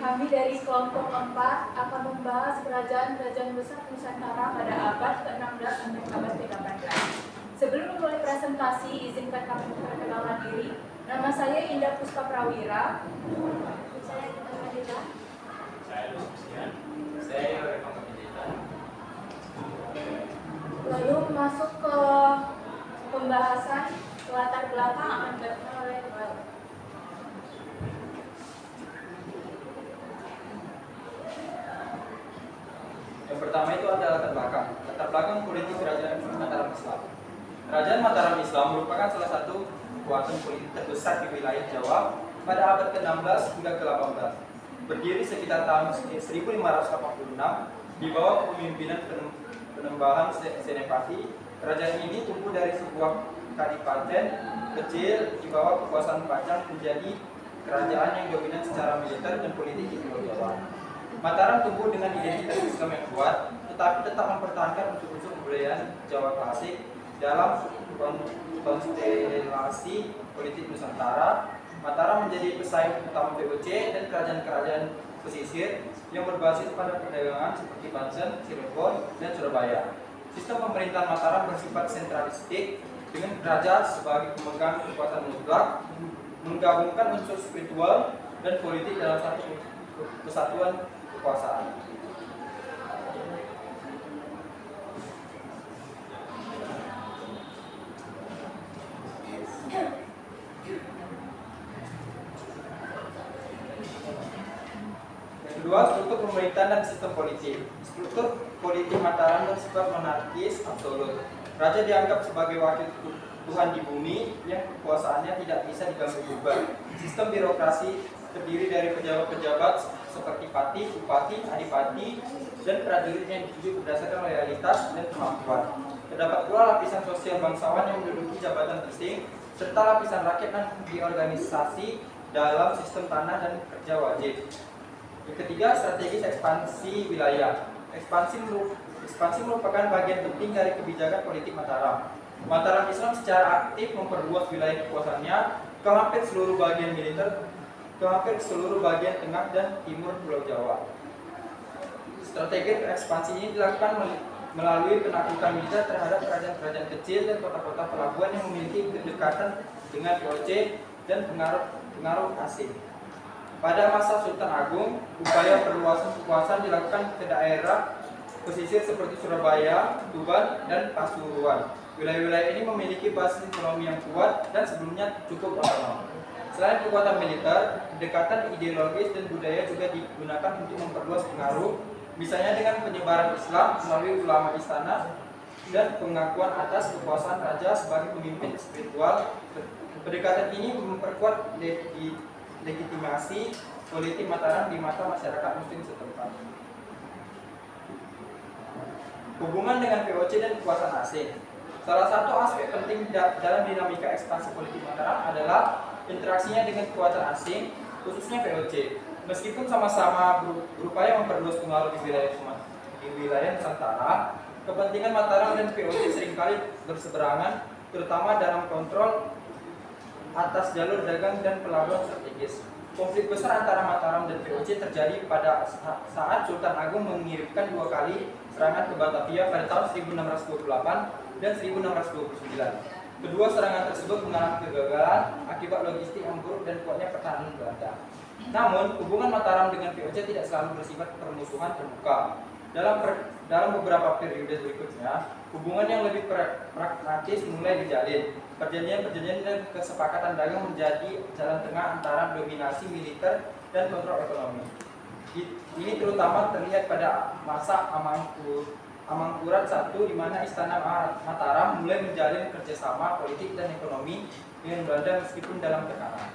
Kami dari kelompok 4 akan membahas kerajaan-kerajaan besar Nusantara pada abad ke-16 sampai abad ke-18. Sebelum memulai presentasi, izinkan kami memperkenalkan diri. Nama saya Indah Puspa Prawira. Saya Gita Madita. Saya Lucian. Saya Reva Madita. Lalu masuk ke pembahasan latar belakang akan dilakukan oleh Noel. Yang pertama itu adalah latar belakang. Latar belakang politik kerajaan Mataram Islam. Kerajaan Mataram Islam merupakan salah satu kekuatan politik terbesar di wilayah Jawa pada abad ke-16 hingga ke-18. Berdiri sekitar tahun 1586 di bawah kepemimpinan Penembahan Senepati. Kerajaan ini tumbuh dari sebuah kadipaten kecil di bawah kekuasaan Pajang menjadi kerajaan yang dominan secara militer dan politik di Pulau Jawa. Mataram tumbuh dengan identitas Islam yang kuat, tetapi tetap mempertahankan unsur-unsur kebudayaan Jawa klasik dalam konstelasi politik Nusantara. Mataram menjadi pesaing utama VOC dan kerajaan-kerajaan pesisir yang berbasis pada perdagangan seperti Banten, Cirebon, dan Surabaya. Sistem pemerintahan Mataram bersifat sentralistik dengan raja sebagai pemegang kekuasaan mutlak, menggabungkan unsur spiritual dan politik dalam satu kesatuan kekuasaan. Yang kedua, struktur pemerintahan dan sistem politik. Struktur politik Mataram bersifat monarkis absolut. Raja dianggap sebagai wakil Tuhan di bumi yang kekuasaannya tidak bisa diganggu-gugat. Sistem birokrasi terdiri dari pejabat-pejabat seperti pati, bupati, adipati, dan prajurit yang ditunjuk berdasarkan loyalitas dan kemampuan. Terdapat pula lapisan sosial bangsawan yang menduduki jabatan penting, serta lapisan rakyat yang diorganisasi dalam sistem tanah dan kerja wajib. Yang ketiga, strategis ekspansi wilayah. Ekspansi merupakan bagian penting dari kebijakan politik Mataram. Mataram Islam secara aktif memperluas wilayah kekuasaannya ke hampir seluruh bagian tengah dan timur Pulau Jawa. Strategi ekspansi ini dilakukan melalui penaklukan militer terhadap kerajaan-kerajaan kecil dan kota-kota pelabuhan yang memiliki kedekatan dengan VOC dan pengaruh asing. Pada masa Sultan Agung, upaya perluasan kekuasaan dilakukan ke daerah pesisir seperti Surabaya, Tuban, dan Pasuruan. Wilayah-wilayah ini memiliki basis ekonomi yang kuat dan sebelumnya cukup otonom. Selain kekuatan militer, pendekatan ideologis dan budaya juga digunakan untuk memperluas pengaruh, misalnya dengan penyebaran Islam melalui ulama istana dan pengakuan atas kekuasaan raja sebagai pemimpin spiritual. Pendekatan ini memperkuat legitimasi politik Mataram di mata masyarakat muslim setempat. Hubungan dengan VOC dan kekuasaan asing. Salah satu aspek penting dalam dinamika ekspansi politik Mataram adalah interaksinya dengan kekuatan asing, khususnya VOC. Meskipun sama-sama berupaya memperluas pengaruh di wilayah Nusantara, kepentingan Mataram dan VOC seringkali berseberangan, terutama dalam kontrol atas jalur dagang dan pelabuhan strategis. Konflik besar antara Mataram dan VOC terjadi pada saat Sultan Agung mengirimkan 2 kali serangan ke Batavia pada tahun 1628 dan 1629. Kedua serangan tersebut mengalami kegagalan akibat logistik yang buruk dan kuatnya pertahanan Belanda. Namun, hubungan Mataram dengan VOC tidak selalu bersifat permusuhan terbuka. Dalam beberapa periode berikutnya, hubungan yang lebih pragmatis mulai dijalin. Perjanjian-perjanjian dan kesepakatan dagang menjadi jalan tengah antara dominasi militer dan kontrol ekonomi. Ini terutama terlihat pada masa Amangkurat I, di mana Istana Mataram mulai menjalin kerjasama politik dan ekonomi dengan Belanda meskipun dalam tekanan.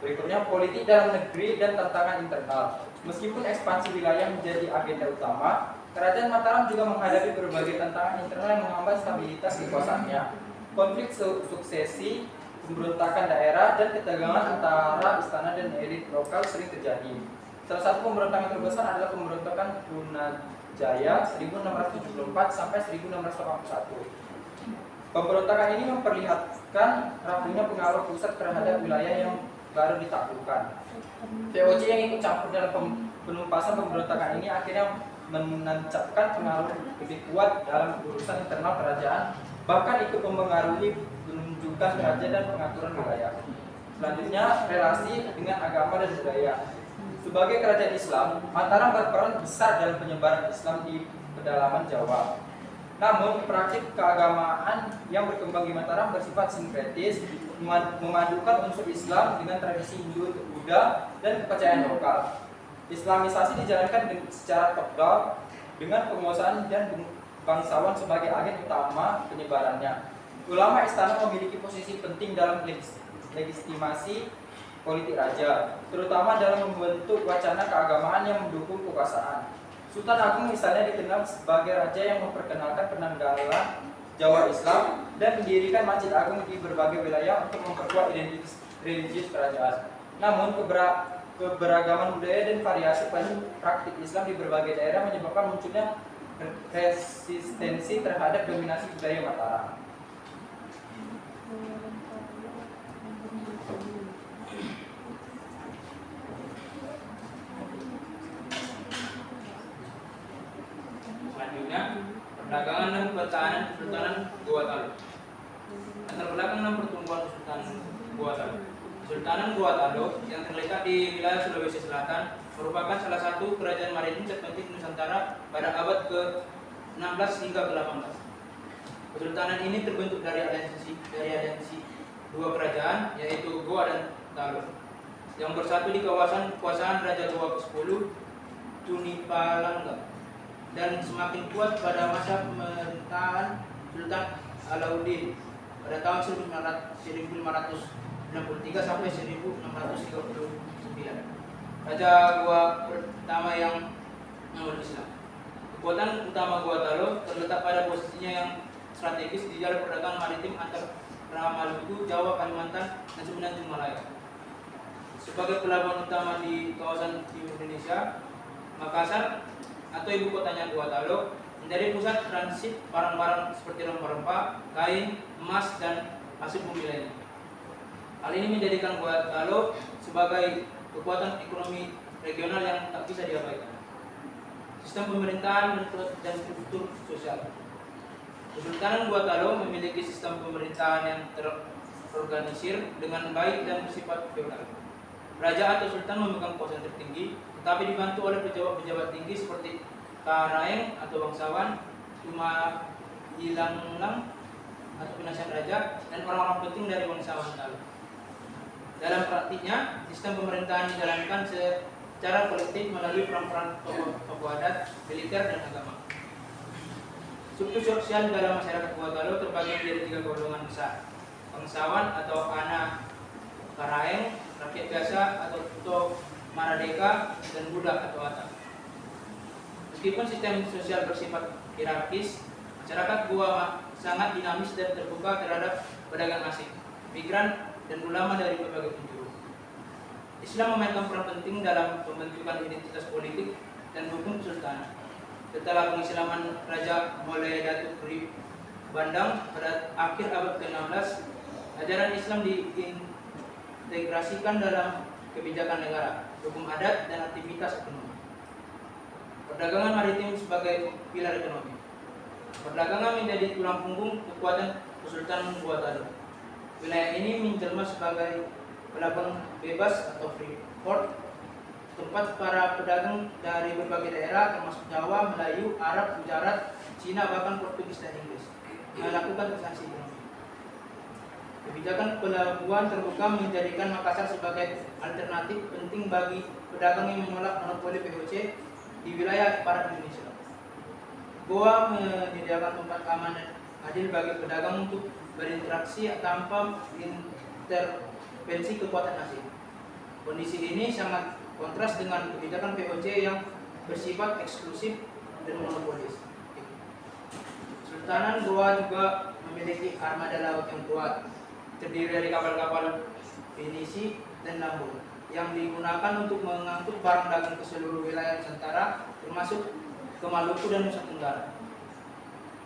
Berikutnya, politik dalam negeri dan tantangan internal. Meskipun ekspansi wilayah menjadi agenda utama, Kerajaan Mataram juga menghadapi berbagai tantangan internal yang menghambat stabilitas kekuasaannya. Konflik suksesi, pemberontakan daerah, dan ketegangan antara istana dan elit lokal sering terjadi. Salah satu pemberontakan terbesar adalah pemberontakan Trunajaya 1674 sampai 1681. Pemberontakan ini memperlihatkan rapuhnya pengaruh pusat terhadap wilayah yang baru ditaklukkan. VOC yang ikut campur dalam penumpasan pemberontakan ini akhirnya menancapkan pengaruh lebih kuat dalam urusan internal kerajaan, bahkan ikut mempengaruhi penunjukan raja dan pengaturan wilayah. Selanjutnya, relasi dengan agama dan budaya. Sebagai kerajaan Islam, Mataram berperan besar dalam penyebaran Islam di pedalaman Jawa. Namun, praktik keagamaan yang berkembang di Mataram bersifat sinkretis, memadukan unsur Islam dengan tradisi Hindu, Buddha, dan kepercayaan lokal. Islamisasi dijalankan secara top-down dengan penguasaan dan bangsawan sebagai agen utama penyebarannya. Ulama istana memiliki posisi penting dalam legitimasi politik raja, terutama dalam membentuk wacana keagamaan yang mendukung kekuasaan. Sultan Agung misalnya dikenal sebagai raja yang memperkenalkan penanggalan Jawa Islam dan mendirikan masjid agung di berbagai wilayah untuk memperkuat identitas religius kerajaan. Namun keberagaman budaya dan variasi praktik Islam di berbagai daerah menyebabkan munculnya resistensi terhadap dominasi budaya Mataram. Selanjutnya, perdagangan dan pertahanan Kesultanan Gua Talu. Latar belakang dan pertumbuhan Kesultanan Gua Talu. Kesultanan Gua Talu yang terletak di wilayah Sulawesi Selatan merupakan salah satu kerajaan maritim terpenting Nusantara pada abad ke-16 hingga ke-18. Kesultanan ini terbentuk dari aliansi dua kerajaan, yaitu Goa dan Talu, yang bersatu di kawasan kekuasaan Raja Goa ke-10 Tunipalangga, dan semakin kuat pada masa pemerintahan Sultan Alauddin pada tahun 1563 sampai 1639. Raja Goa pertama yang memeluk Islam. Kekuatan utama Gua Talu terletak pada posisinya yang strategis di jalur perdagangan maritim antara Maluku, Jawa, Kalimantan, dan Semenanjung Malaya. Sebagai pelabuhan utama di kawasan timur Indonesia, Makassar atau ibu kotanya Gua Talu menjadi pusat transit barang-barang seperti rempah-rempah, kain, emas, dan hasil bumi lainnya. Hal ini menjadikan Gua Talu sebagai kekuatan ekonomi regional yang tak bisa diabaikan. Sistem pemerintahan dan struktur sosial. Kesultanan Gua Talu memiliki sistem pemerintahan yang terorganisir dengan baik dan bersifat feodal. Raja atau sultan memegang kuasa tertinggi, tetapi dibantu oleh pejabat-pejabat tinggi seperti Karaeng atau bangsawan, Cuma Ilanglang atau penasihat raja, dan orang-orang penting dari bangsawan Talu. Dalam praktiknya, sistem pemerintahan dijalankan secara kolektif melalui peran-peran tokoh adat, militer, dan agama. Struktur sosial dalam masyarakat Gua Talu terbagi menjadi 3 golongan besar: bangsawan atau anak Karaeng, rakyat biasa atau Maradeka, dan budak atau Atak. Meskipun sistem sosial bersifat hierarkis, masyarakat Gua sangat dinamis dan terbuka terhadap pedagang asing, migran, dan ulama dari berbagai penjuru. Islam memainkan peran penting dalam pembentukan identitas politik dan hukum kesultanan. Setelah pengislaman Raja Mulai Datuk Rib Bandang pada akhir abad ke-16, ajaran Islam diintegrasikan dalam kebijakan negara, hukum adat, dan aktivitas ekonomi. Perdagangan maritim sebagai pilar ekonomi. Perdagangan menjadi tulang punggung kekuatan Kesultanan Gua Talu. Wilayah ini menjelma sebagai pelabuhan bebas atau free port, tempat para pedagang dari berbagai daerah termasuk Jawa, Melayu, Arab, Gujarat, Cina, bahkan Portugis dan Inggris melakukan transaksi ekonomi. Kebijakan pelabuhan terbuka menjadikan Makassar sebagai alternatif penting bagi pedagang yang menolak monopoli VOC di wilayah barat Indonesia. Goa menyediakan tempat aman dan adil bagi pedagang untuk berinteraksi tanpa intervensi kekuatan asing. Kondisi ini sangat kontras dengan kebijakan VOC yang bersifat eksklusif dan monopolis. Sultanan Goa juga memiliki armada laut yang kuat, terdiri dari kapal-kapal pinisi dan lambung yang digunakan untuk mengangkut barang dagang ke seluruh wilayah Nusantara, termasuk ke Maluku dan Nusa Tenggara.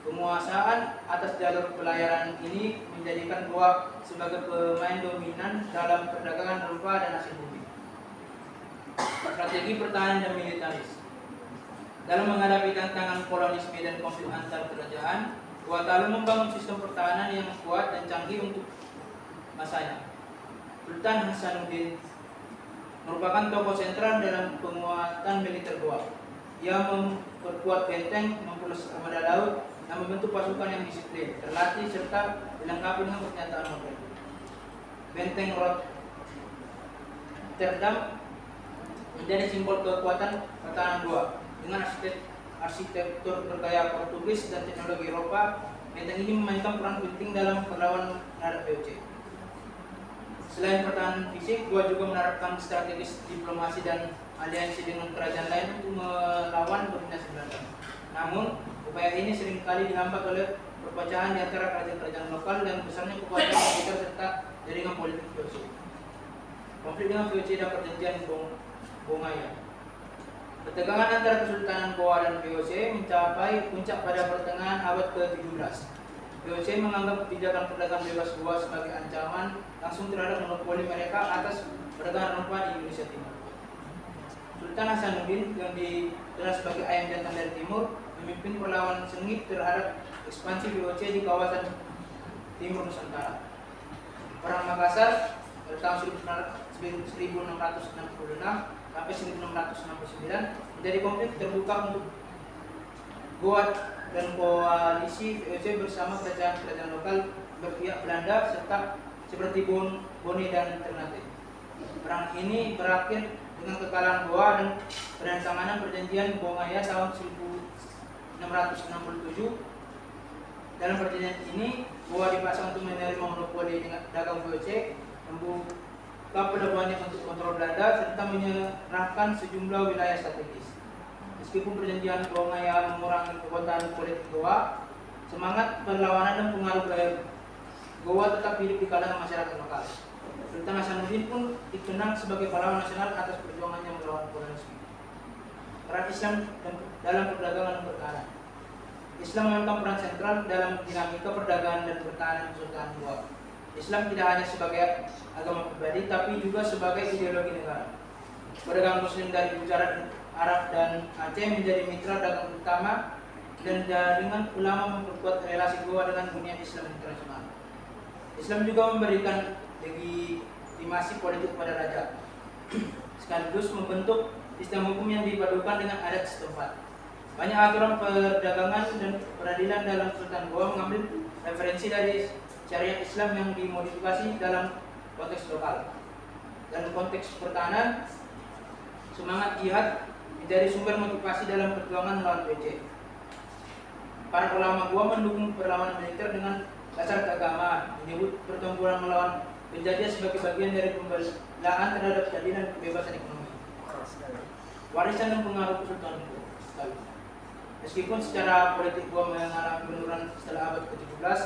Penguasaan atas jalur pelayaran ini menjadikan Goa sebagai pemain dominan dalam perdagangan rempah dan hasil bumi. Strategi pertahanan dan militeris. Dalam menghadapi tantangan kolonisme dan konflik antar kerajaan, Gorontalo membangun sistem pertahanan yang kuat dan canggih untuk masanya. Sultan Hasanuddin merupakan tokoh sentral dalam penguatan militer Goa. Ia memperkuat benteng, memperluas armada laut, dan membentuk pasukan yang disiplin, terlatih, serta dilengkapi dengan persenjataan modern. Benteng Rotterdam menjadi simbol kekuatan pertahanan Goa. Dengan arsitektur bergaya Portugis dan teknologi Eropa, benteng ini memainkan peran penting dalam perlawanan terhadap VOC. Selain pertahanan fisik, Goa juga menerapkan strategis diplomasi dan aliansi dengan kerajaan lain untuk melawan dominasi Belanda. Namun, upaya ini seringkali dihambat oleh perpecahan di antara kerajaan-kerajaan lokal dan besarnya kekuatan militer serta jaringan politik VOC. Konflik dengan VOC dan perjanjian Bongaya. Ketegangan antara Kesultanan Goa dan VOC mencapai puncak pada pertengahan abad ke-17. VOC menganggap kebijakan perdagangan bebas Goa sebagai ancaman langsung terhadap monopoli mereka atas perdagangan rempah di Indonesia Timur. Sultan Hasanuddin yang dikenal sebagai ayam jantan dari timur memimpin perlawanan sengit terhadap ekspansi VOC di kawasan timur Nusantara. Perang Makassar pada tahun 1666 sampai 1669 menjadi konflik terbuka untuk Goa dan koalisi VOC bersama kerajaan-kerajaan lokal berpihak Belanda serta seperti Bone dan Ternate. Perang ini berakhir dengan kekalahan Goa dan penandatanganan perjanjian Bongaya tahun 1667. Dalam perjanjian ini, Goa dipaksa untuk menerima monopoli dagang VOC, membuka pelabuhannya untuk kontrol Belanda, serta menyerahkan sejumlah wilayah strategis. Meskipun perjanjian Bongaya mengurangi kekuatan politik Goa, semangat perlawanan dan pengaruh Goa tetap hidup di kalangan masyarakat lokal. Sultan Hasanuddin pun dikenang sebagai pahlawan nasional atas perjuangannya melawan kolonisme. Peran Islam dalam perdagangan dan pertahanan. Islam memainkan peran sentral dalam dinamika perdagangan dan pertahanan Kesultanan Goa. Islam tidak hanya sebagai agama pribadi, tapi juga sebagai ideologi negara. Pedagang Muslim dari Gujarat, Arab, dan Aceh menjadi mitra dagang utama, dan jaringan ulama memperkuat relasi Goa dengan dunia Islam internasional. Islam juga memberikan legitimasi politik pada raja, sekaligus membentuk sistem hukum yang dipadukan dengan adat setempat. Banyak aturan perdagangan dan peradilan dalam Sultan Goa mengambil referensi dari syariat Islam yang dimodifikasi dalam konteks lokal. Dalam konteks pertahanan, semangat jihad menjadi sumber motivasi dalam perjuangan melawan VOC. Para ulama Goa mendukung perlawanan militer dengan dasar keagamaan, menyebut pertempuran melawan penjajah sebagai bagian dari pembelaan terhadap keadilan dan kebebasan ekonomi. Warisan dan pengaruh Kesultanan Goa. Meskipun secara politik Goa mengalami penurunan setelah abad ke-17,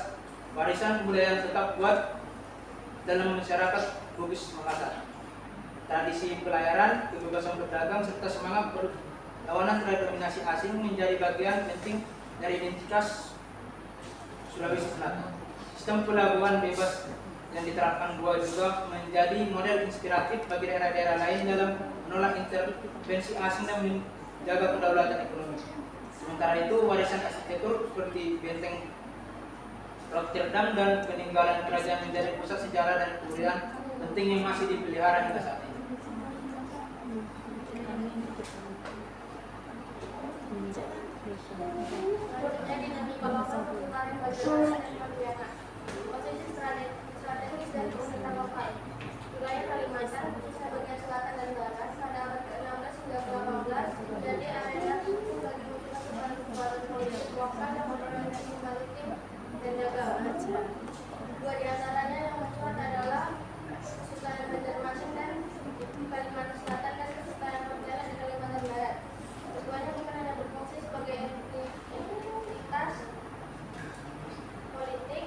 warisan kebudayaan tetap kuat dalam masyarakat Bugis Makassar. Tradisi pelayaran, kebebasan berdagang, serta semangat perlawanan terhadap dominasi asing menjadi bagian penting dari identitas Sulawesi Selatan. Sistem pelabuhan bebas yang diterapkan Goa juga menjadi model inspiratif bagi daerah-daerah lain dalam menolak intervensi asing dan menjaga kedaulatan ekonomi. Sementara itu, warisan arsitektur seperti benteng Rotterdam dan peninggalan kerajaan menjadi pusat sejarah dan kebudayaan penting yang masih dipelihara hingga saat ini. Posisi strategis dan pemerintahan lokal. Wilayah Kalimantan, khususnya bagian selatan dan barat, pada abad ke-16 hingga ke-18 menjadi area bagi munculnya kekuatan politik lokal yang berorientasi maritim dan dagang. Dua di antaranya yang mencuat adalah Kesultanan Banjarmasin dan Kalimantan Selatan dan Kesultanan Pontianak di Kalimantan Barat. Keduanya bukan hanya berfungsi sebagai entitas politik,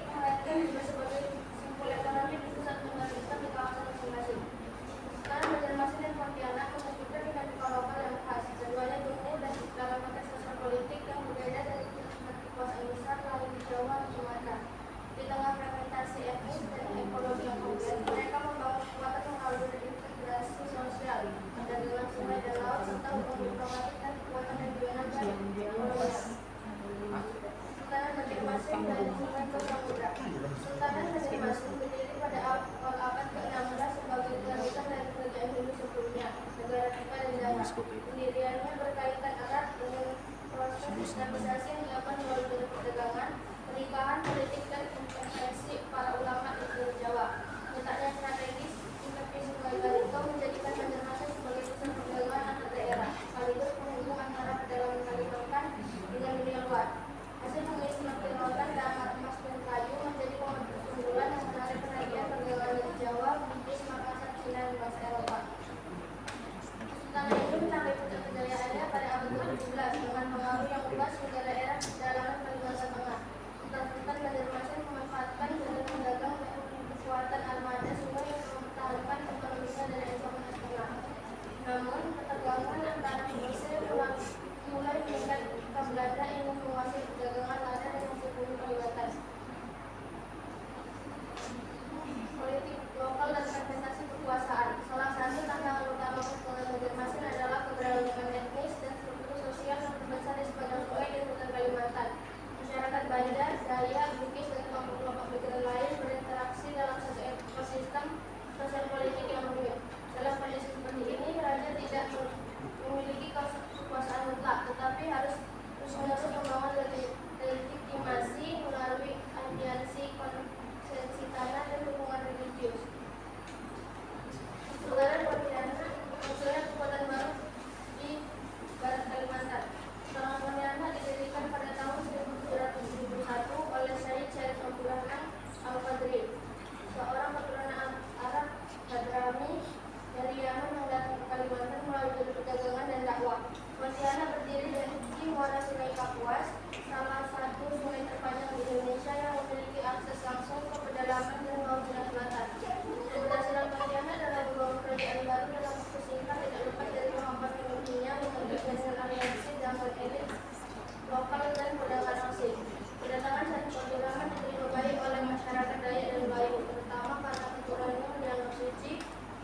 Pendiriannya berkaitan erat dengan proses islamisasi yang dilakukan melalui jalur perdagangan, pernikahan, politik, dan intervensi para ulama di Pulau Jawa. Letaknya strategis, intervensi Galito menjadikan Banjarmasin sebagai pusat perdagangan antar daerah, sekaligus penghubung antara pedalaman Kalimantan dengan dunia luar. Hasil pengisian lautan dan amat emas dan kayu menjadi komoditas unggulan yang menarik perhatian perdagangan dari Jawa, Bugis, Makassar, Cina, dan bangsa Eropa. Kesultanan itu mencapai puncak kejayaannya pada abad ke-17 dengan pengaruh yang luas hingga daerah pedalaman Kalimantan Tengah. Sultan Banjarmasin memanfaatkan jalur dagang dan kekuatan armada sungai yang mempertahankan ekonominya dari ancaman tengah. Namun, ketegangan antara Mesir mulai meningkat ketika Belanda ingin menguasai perdagangan lada dan hasil bumi Kalimantan. Politik lokal dan fragmentasi kekuasaan. Salah satu tantangan utama Kesultanan Banjarmasin adalah keberagaman etnis dan struktur sosial yang terbesar di sepanjang sungai dan hutan Kalimantan. Masyarakat Banjar, Dayak, Bugis, dan kelompok-kelompok pikiran lain berinteraksi dalam satu ekosistem sosial politik yang rumit. Dalam kondisi seperti ini, raja tidak memiliki kekuasaan mutlak, tetapi harus terus-menerus membangun legitimasi melalui aliansi, konsensi tanah, dan dukungan religius. Kesultanan Pontianak munculnya kekuatan baru di barat Kalimantan. Serangan Pontianak didirikan pada tahun 1771 oleh Syed Syarif Abdurrahman Al-Qadri, seorang keturunan Arab Hadrami dari Yaman yang datang ke Kalimantan melalui jalur perdagangan dan dakwah. Pontianak berdiri di muara Sungai Kapuas, salah satu sungai terpanjang di Indonesia yang memiliki akses langsung ke pedalaman dan Laut Cina Selatan. Keberhasilan Pontianak dalam membangun kerajaan baru dalam waktu singkat tidak lepas dari kemampuan pemimpinnya untuk dengan aliansi dengan elit lokal dan pedagang asing. Kedatangan Syarif Abdurrahman diterima baik oleh masyarakat Dayak dan Melayu, terutama karena keturunannya dianggap suci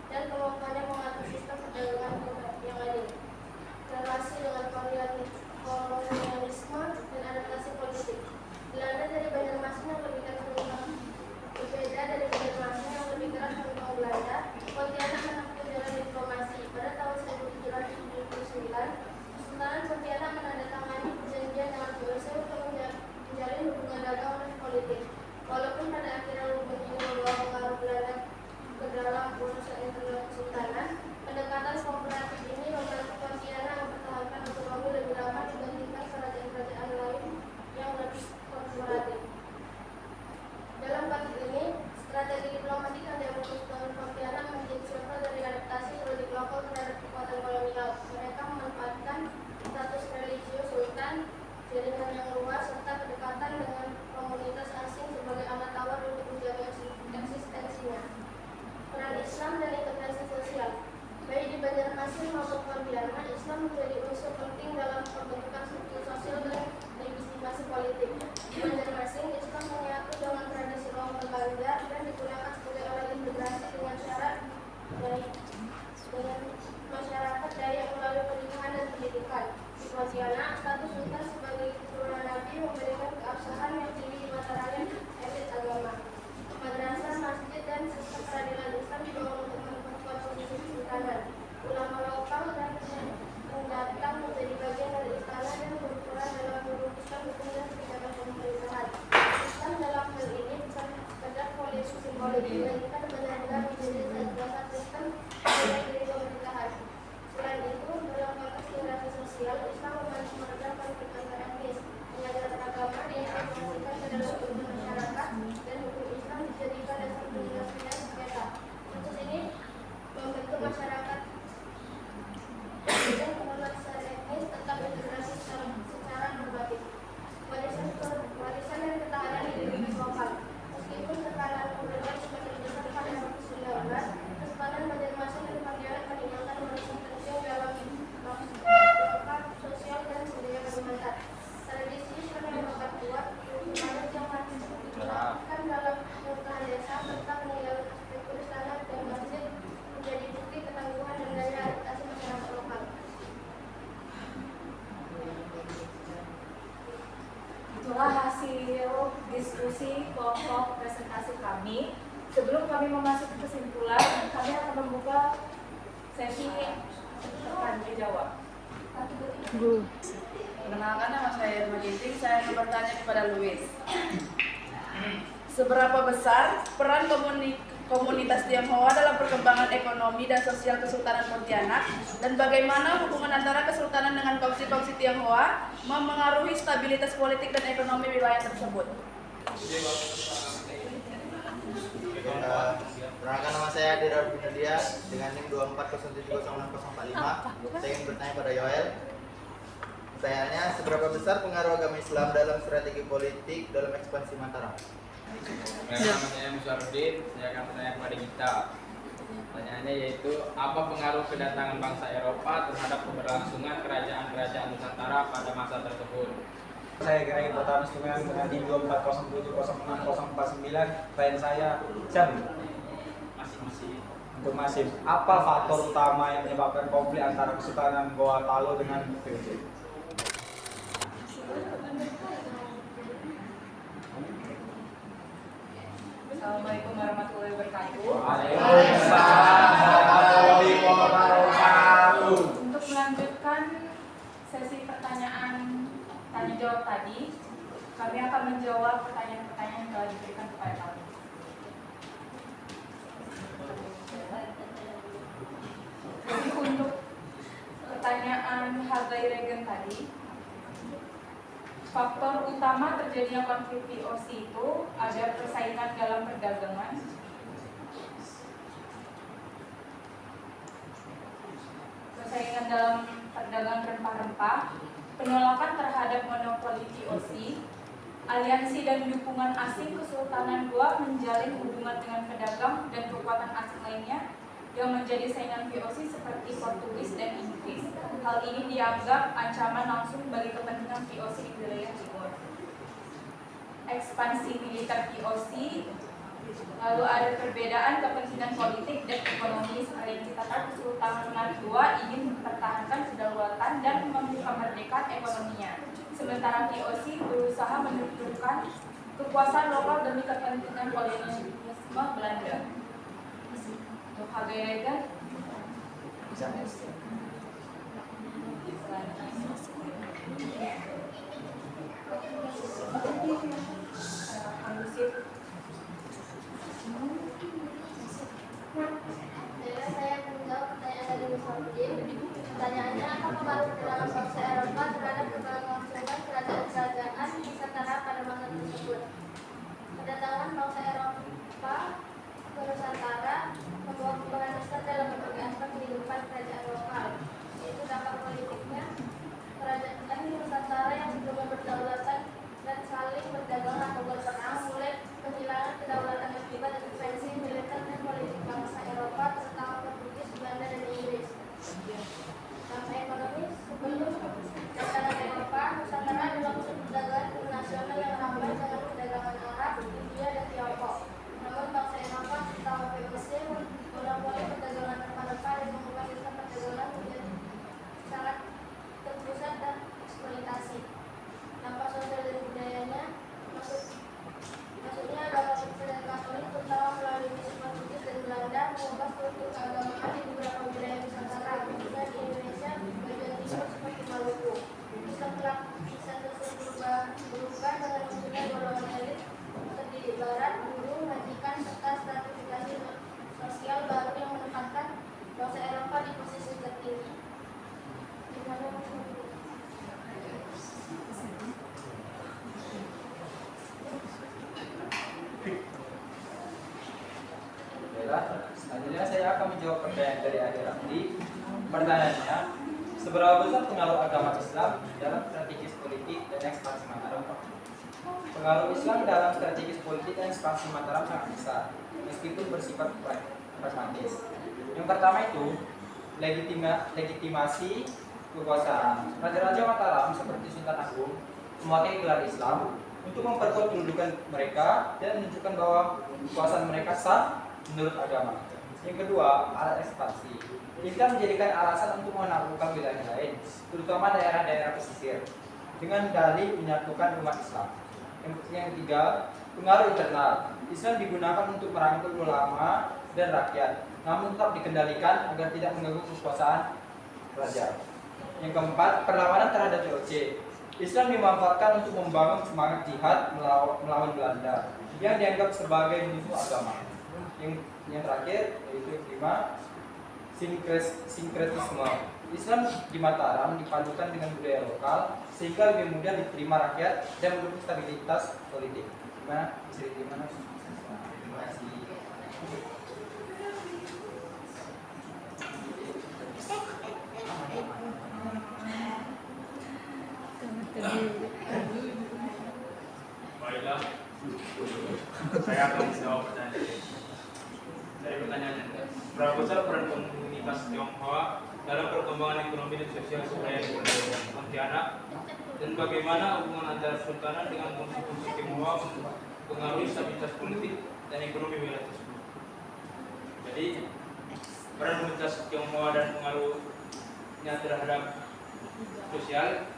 dan kemampuannya mengatur sistem perdagangan yang adil. Relasi dengan kolonialisme dan adaptasi politik. Belanda dari Banjarmasin yang lebih keras berbeda dari Banjarmasin yang lebih keras mendukung Belanda. Pontianak menempuh jalan diplomasi. Pada tahun 1779, Kesultanan Pontianak menandatangani perjanjian dengan USA untuk menjalin hubungan dagang dan politik. Walaupun pada akhirnya hubungan ini membawa pengaruh Belanda ke dalam urusan internal kesultanan, pendekatan kooperatif ini membantu Pontianak mempertahankan otonomi lebih lama dibandingkan kerajaan-kerajaan lain yang lebih konservatif. Dalam kasus ini, strategi diplomatik yang diambil Kesultanan Pontianak menjadi contoh dari adaptasi politik lokal terhadap kekuatan kolonial. Mereka memanfaatkan status religius sultan, jaringan yang luas, serta kedekatan dengan komunitas asing sebagai alat tawar untuk menjaga eksistensinya. Peran Islam dan integrasi sosial. Baik di Banjarmasin maupun Pontianak, Islam menjadi unsur penting dalam pembentukan struktur sosial dan legitimasi politik. Di Banjarmasin, Islam menyatu dengan tradisi lokal Banjar dan digunakan sebagai alat integrasi dengan syarat dengan masyarakat Dayak melalui pernikahan dan pendidikan. Di Pontianak, status sultan sebagai keturunan Nabi memberikan keabsahan yang tinggi di mata rakyat elit agama. Madrasah, masjid, dan sistem peradilan Islam dibangun untuk memperkuat posisi kesultanan. Ulama lokal dan pendatang menjadi bagian dari istana dan berperan dalam merumuskan hukum dan kebijakan pemerintahan. Islam dalam hal ini bukan sekedar polisi simbolik, melainkan benar-benar menjadi dasar sistem dan diri pemerintahan. Selain itu, dalam konteks integrasi sosial, Islam membantu meredam konflik antar etnis, mengajarkan agama diintegrasikan ke dalam kehidupan masyarakat, dan hukum Islam dijadikan dasar penyelesaian sengketa. Kasus ini membentuk masyarakat dan penguasaan etnis tetap integrasi secara berbagai warisan dan ketahanan identitas lokal. Meskipun tekanan global semakin besar pada abad ke-19, Kesultanan Banjarmasin dan Pontianak Kalimantan merasa penting dalam lokal sosial dan budaya Kalimantan. Tradisi Islam yang melekat kuat, pengaruh yang masih dilakukan dalam pemerintahan desa serta peninggalan arsitektur istana dan masjid menjadi bukti ketangguhan dan daya adaptasi masyarakat lokal. Itulah hasil diskusi kelompok presentasi kami. Sebelum kami memasuki kesimpulan, kami akan membuka sesi tanya jawab. Perkenalkan, nama saya Irma Ginting. Saya akan bertanya kepada Luis. Seberapa besar peran komunitas Tionghoa dalam perkembangan ekonomi dan sosial Kesultanan Pontianak, dan bagaimana hubungan antara kesultanan dengan kongsi-kongsi Tionghoa memengaruhi stabilitas politik dan ekonomi wilayah tersebut? Perkenalkan, nama saya Dira Binadia dengan NIM 24070645. Saya ingin bertanya pada Yoel. Pertanyaannya, seberapa besar pengaruh agama Islam dalam strategi politik dalam ekspansi Mataram? Nama saya Musarudin, saya akan bertanya kepada kita. Pertanyaannya yaitu, apa pengaruh kedatangan bangsa Eropa terhadap keberlangsungan kerajaan-kerajaan Nusantara pada masa tersebut? Saya Gerai Pertahanan Sungai dengan NIM 24070649. Klien saya Jam. Untuk Masim, apa faktor utama yang menyebabkan konflik antara Kesultanan Goa Talo dengan VOC? Assalamualaikum warahmatullahi wabarakatuh. Untuk melanjutkan sesi pertanyaan tanya jawab tadi, kami akan menjawab pertanyaan-pertanyaan yang telah diberikan kepada kami. Jadi untuk pertanyaan Hargai Regen tadi, faktor utama terjadinya konflik VOC itu ada persaingan dalam perdagangan, rempah-rempah, penolakan terhadap monopoli VOC, aliansi dan dukungan asing. Kesultanan Goa menjalin hubungan dengan pedagang dan kekuatan asing lainnya yang menjadi saingan VOC seperti Portugis dan Inggris. Hal ini dianggap ancaman langsung bagi kepentingan VOC di wilayah timur. Ekspansi militer VOC, lalu ada perbedaan kepentingan politik dan ekonomi. Seperti yang kita tahu, Kesultanan Goa ingin mempertahankan kedaulatan dan membuka kemerdekaan ekonominya, sementara VOC berusaha menentukan kekuasaan lokal demi kepentingan kolonialisme Belanda. Untuk harga Regen, Saya akan menjawab pertanyaan dari Musafir. Pertanyaannya, apa pengaruh kedatangan bangsa Eropa terhadap keberlangsungan kerajaan-kerajaan Nusantara pada masa tersebut? Kedatangan bangsa Eropa ke Nusantara membawa perubahan besar dalam berbagai aspek kehidupan kerajaan lokal, yaitu dampak politiknya. Kerajaan Nusantara yang sebelumnya berdaulatan dan saling berdagang atau berperang mulai kehilangan kedaulatan akibat intervensi militer dan politik bangsa Eropa, terutama Portugis, Belanda, dan Inggris. Bangsa ekonomi, sebelum kedatangan Eropa, Nusantara adalah pusat perdagangan internasional yang ramai dengan perdagangan Arab, India, dan Tiongkok. Namun bangsa Eropa, terutama VOC, monopoli perdagangan rempah-rempah dan mengubah sistem perdagangan menjadi sangat terpusat dan eksploitasi. Dampak sosial dan budayanya, maksudnya agama Kristen dan Katolik, terutama melalui misi Portugis dan Belanda, mengubah struktur keagamaan di beberapa wilayah Nusantara, khususnya di Indonesia bagian timur seperti Maluku. Sistem pelapisan tersebut berubah dengan munculnya golongan elit seperti di barat, buruh, majikan, serta stratifikasi sosial baru yang menempatkan bangsa Eropa di posisi tertinggi. Selanjutnya saya akan menjawab pertanyaan dari Adi Ramli. Pertanyaannya, seberapa besar pengaruh agama Islam dalam strategis politik dan ekspansi Mataram? Pengaruh Islam dalam strategis politik dan ekspansi Mataram sangat besar, meskipun bersifat pragmatis. Yang pertama itu legitimasi kekuasaan. Raja-raja Mataram seperti Sultan Agung memakai gelar Islam untuk memperkuat kedudukan mereka dan menunjukkan bahwa kekuasaan mereka sah menurut agama. Yang kedua, alat ekspansi. Kita menjadikan alasan untuk menaklukkan wilayah lain, terutama daerah-daerah pesisir, dengan dalih menyatukan umat Islam. Yang ketiga, pengaruh internal. Islam digunakan untuk merangkul ulama dan rakyat, namun tetap dikendalikan agar tidak mengganggu kekuasaan raja. Yang keempat, perlawanan terhadap VOC. Islam dimanfaatkan untuk membangun semangat jihad melawan Belanda yang dianggap sebagai musuh agama. Yang terakhir yaitu yang kelima, sinkretisme. Islam di Mataram dipadukan dengan budaya lokal sehingga lebih mudah diterima rakyat dan mendukung stabilitas politik. Gimana? Gimana? Terima kasih. Baiklah, saya akan menjawab pertanyaan ini. Dari pertanyaannya, berapa besar peran komunitas Tionghoa dalam perkembangan ekonomi dan sosial budaya di Pontianak, dan bagaimana hubungan antara Sultanan dengan fungsi-fungsi Tionghoa untuk mempengaruhi stabilitas politik dan ekonomi wilayah tersebut? Jadi, peran komunitas Tionghoa dan pengaruhnya terhadap sosial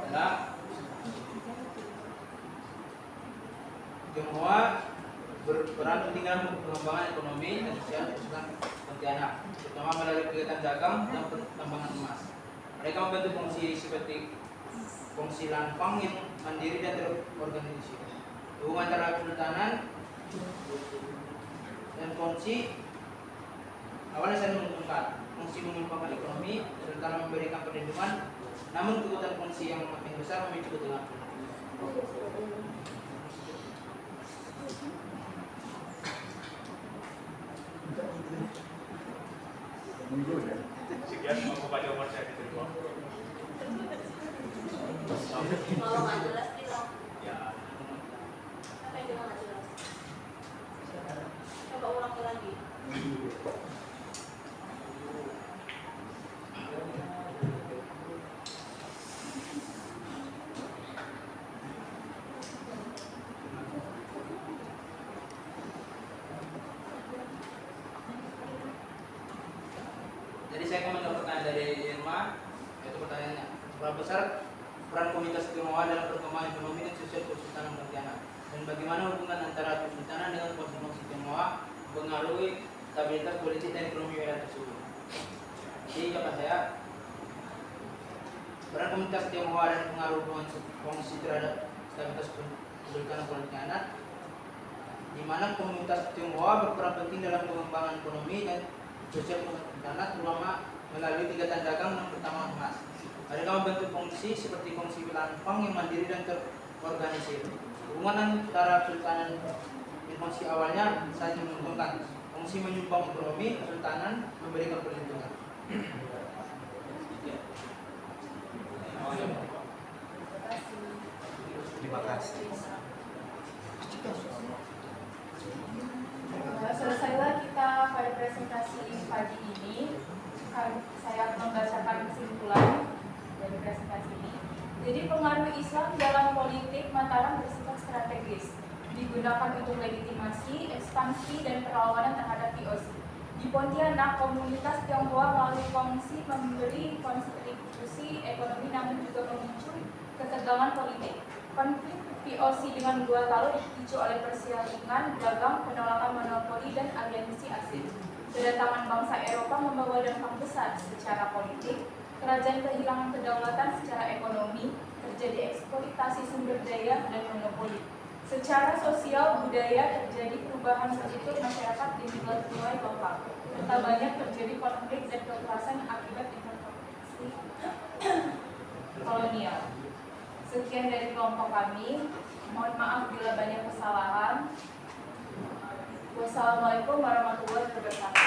adalah Tionghoa berperan penting dalam pengembangan ekonomi dan sosial Pontianak, terutama melalui kegiatan dagang dan pertambangan emas. Mereka membantu fungsi seperti fungsi lanfang yang mandiri dan terorganisasi. Hubungan antara kesultanan dan fungsi awalnya saling menguntungkan. Fungsi mengembangkan ekonomi, kesultanan memberikan perlindungan, namun kekuatan fungsi yang makin besar memicu ketegangan. Sekian mau jawaban saya diterima. Kalau nggak jelas bilang. Ya. Apa yang bilang nggak jelas? Coba ulang lagi. Jadi saya akan menjawab pertanyaan dari Irma, yaitu pertanyaannya, seberapa besar peran komunitas Tionghoa dalam perkembangan ekonomi dan sosial Kesultanan Pontianak, dan bagaimana hubungan antara Kesultanan dengan fungsi-fungsi Tionghoa mempengaruhi stabilitas politik dan ekonomi wilayah tersebut. Jadi jawaban saya, peran komunitas Tionghoa dan pengaruh fungsi terhadap stabilitas Kesultanan Pontianak, di mana komunitas Tionghoa berperan penting dalam pengembangan ekonomi dan sosial Pontianak, terutama melalui kegiatan dagang dan pertambangan emas. Mereka membantu fungsi seperti fungsi lanfang yang mandiri dan terorganisir. Hubungan antara kesultanan dan fungsi awalnya saling menguntungkan. Fungsi menyumbang ekonomi, kesultanan memberikan perlindungan. Terima kasih. Selesailah kita pada presentasi pagi ini. Saya akan membacakan kesimpulan dari presentasi ini. Jadi pengaruh Islam dalam politik Mataram bersifat strategis, digunakan untuk legitimasi, ekspansi, dan perlawanan terhadap VOC. Di Pontianak, komunitas Tionghoa melalui kongsi memberi kontribusi ekonomi namun juga memicu ketegangan politik. Konflik VOC dengan Gua Talu dipicu oleh persaingan dagang, penolakan monopoli, dan aliansi asing. Kedatangan bangsa Eropa membawa dampak besar secara politik. Kerajaan kehilangan kedaulatan secara ekonomi, terjadi eksploitasi sumber daya dan monopoli. Secara sosial budaya terjadi perubahan struktur masyarakat di nilai lokal. Serta banyak terjadi konflik dan kekerasan akibat intervensi kolonial. Sekian dari kelompok kami. Mohon maaf bila banyak kesalahan. Wassalamualaikum warahmatullahi wabarakatuh.